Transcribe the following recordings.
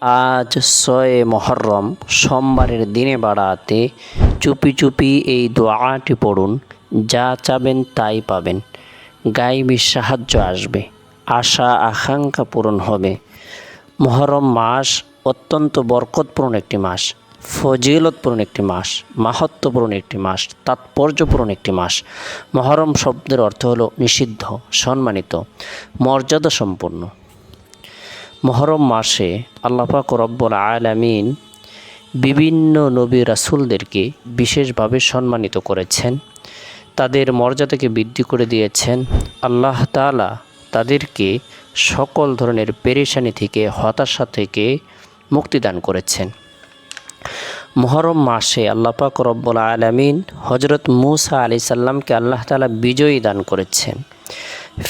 আজ ৬ মুহররম সোমবারের দিনে বাড়াতে চুপি চুপি এই দোয়াটি পড়ুন। যা চাবেন তাই পাবেন। গায়বী সাহায্য আসবে, আশা আকাঙ্ক্ষা পূরণ হবে। মুহররম মাস অত্যন্ত বরকতপূর্ণ একটি মাস, ফজিলতপূর্ণ একটি মাস, মাহাত্ম্যপূর্ণ একটি মাস, তাৎপর্যপূর্ণ একটি মাস। মুহররম শব্দের অর্থ হলো নিষিদ্ধ, সম্মানিত, মর্যাদা সম্পন্ন। মুহররম মাসে আল্লাহ পাক রব্বুল আলামিন বিভিন্ন নবী রাসূলদেরকে বিশেষভাবে সম্মানিত করেছেন, তাদের মর্যাদাকে বৃদ্ধি করে দিয়েছেন। আল্লাহ তাআলা তাদেরকে সকল ধরনের পেরেশানি থেকে, হতাশা থেকে মুক্তিদান করেছেন। মুহররম মাসে আল্লাহ পাক রব্বুল আলামিন হযরত মূসা আলাইহিস সালামকে আল্লাহ তাআলা বিজয়ী দান করেছেন।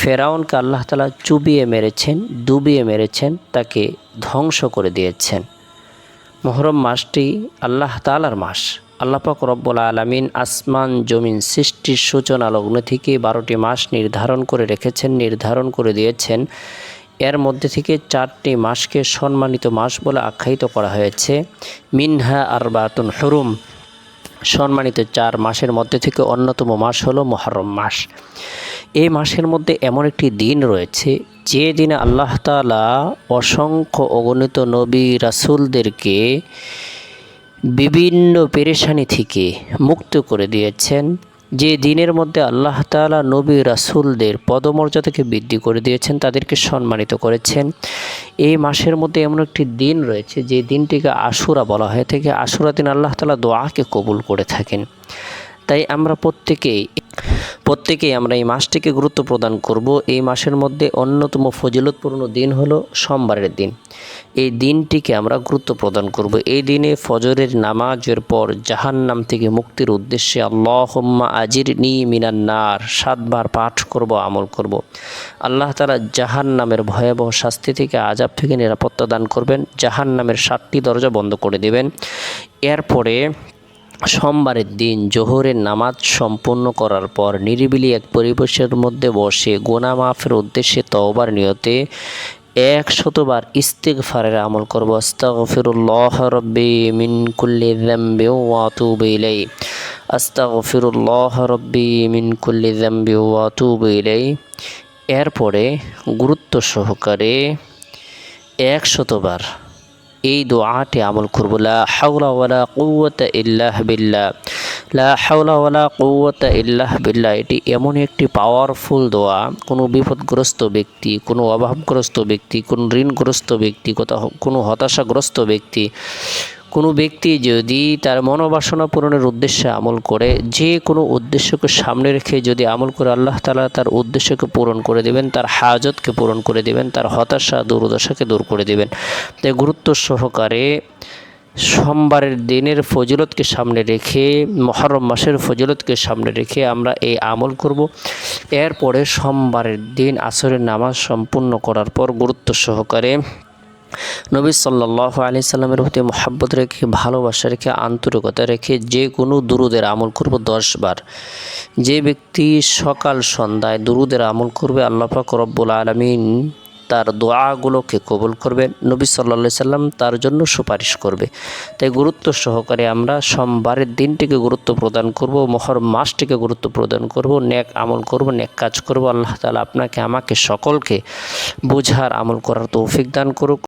ফেরাউনকে আল্লাহ তাআলা চুবিয়ে মেরেছেন, ডুবিয়ে মেরেছেন, তাকে ধ্বংস করে দিয়েছেন। মুহররম মাসটি আল্লাহ তাআলার মাস। আল্লাহ পাক রব্বুল আলামিন আসমান জমিন সৃষ্টির সূচনা লগ্ন থেকে 12টি মাস নির্ধারণ করে রেখেছেন, নির্ধারণ করে দিয়েছেন। এর মধ্যে থেকে 4টি মাসকে সম্মানিত মাস বলে আখ্যায়িত করা হয়েছে। মিনহা আরবাতুন হুরুম, সম্মানিত 4 মাসের মধ্যে থেকে অন্যতম মাস হলো মুহররম মাস। এই মাসের মধ্যে এমন একটি দিন রয়েছে যে দিনে আল্লাহ তাআলা অসংখ্য অগণিত নবী রাসূলদেরকে বিভিন্ন পেরেশানি থেকে মুক্ত করে দিয়েছেন। যে দিনের মধ্যে আল্লাহ তাআলা নবী রাসূলদের পদমর্যাদাকে বৃদ্ধি করে দিয়েছেন, তাদেরকে সম্মানিত করেছেন। এই মাসের মধ্যে এমন একটি দিন রয়েছে যে দিনটিকে আশুরা বলা হয়ে থাকে। আশুরা দিন আল্লাহ তাআলা দোয়াকে কবুল করে থাকেন। তাই আমরা প্রত্যেকেই আমরা এই মাসটিকে গুরুত্ব প্রদান করব। এই মাসের মধ্যে অন্যতম ফজিলতপূর্ণ দিন হলো সোমবারের দিন। এই দিনটিকে আমরা গুরুত্ব প্রদান করব। এই দিনে ফজরের নামাজের পর জাহান্নাম থেকে মুক্তির উদ্দেশ্যে আল্লাহুম্মা আজিরনি মিনান নার 7 বার পাঠ করব, আমল করব। আল্লাহ তাআলা জাহান্নামের ভয়াবহ শাস্তি থেকে, আযাব থেকে নিরাপত্তা দান করবেন। জাহান্নামের 7টি দরজা বন্ধ করে দেবেন। এরপরে সোমবারের দিন জোহরের নামাজ সম্পূর্ণ করার পর নিরিবিলি এক পরিবেশের মধ্যে বসে গুনাহ মাফের উদ্দেশ্যে তওবার নিয়তে 100 বার ইস্তিগফারের আমল করব। আস্তাগফিরুল্লাহ রাব্বি মিন কুল্লি যামবি ওয়া আতুবু ইলাইহি, আস্তাগফিরুল্লাহ রাব্বি মিন কুল্লি যামবি ওয়া আতুবু ইলাইহি। এরপরে গুরুত্ব সহকারে 100 বার এই দোয়াটি আমল করব। লা হাওলা ওয়ালা কুওয়াতা ইল্লা বিল্লাহ, লা হাওলা ওয়ালা কুওয়াতা ইল্লা বিল্লাহ। এটি এমন একটি পাওয়ারফুল দোয়া, কোনো বিপদগ্রস্ত ব্যক্তি, কোনো অভাবগ্রস্ত ব্যক্তি, কোনো ঋণগ্রস্ত ব্যক্তি, কোনো হতাশাগ্রস্ত ব্যক্তি, কোনো ব্যক্তি যদি তার মনোবাসনা পূরণের উদ্দেশ্যে আমল করে, যে কোনো উদ্দেশ্যকে সামনে রেখে যদি আমল করে, আল্লাহ তাআলা তার উদ্দেশ্যকে পূরণ করে দেবেন, তার হাজতকে পূরণ করে দেবেন, তার হতাশা দুর্দশাকে দূর করে দেবেন। তাই গুরুত্ব সহকারে সোমবারের দিনের ফজিলতকে সামনে রেখে, মুহররম মাসের ফজিলতকে সামনে রেখে আমরা এই আমল করব। এরপরে সোমবারের দিন আসরের নামাজ সম্পূর্ণ করার পর গুরুত্ব সহকারে নবী সাল্লাল্লাহু আলাইহি সাল্লামের প্রতি মহব্বত রেখে, ভালোবাসা রেখে, আন্তরিকতা রেখে যে কোনো দুরুদের আমল করব 10 বার। যে ব্যক্তি সকাল সন্ধ্যায় দুরুদের আমল করবে, আল্লাহ পাক রব্বুল আলামিন তার দোয়াগুলোকে কবুল করবেন। নবী সাল্লাল্লাহু আলাইহি সাল্লাম তার জন্য সুপারিশ করবে। তাই গুরুত্ব সহকারে আমরা সোমবারের দিনটিকে গুরুত্ব প্রদান করব, মুহররম মাসটিকে গুরুত্ব প্রদান করব, নেক আমল করব, নেক কাজ করব। আল্লাহ তাআলা আপনাকে, আমাকে, সকলকে বুঝার, আমল করার তৌফিক দান করুক।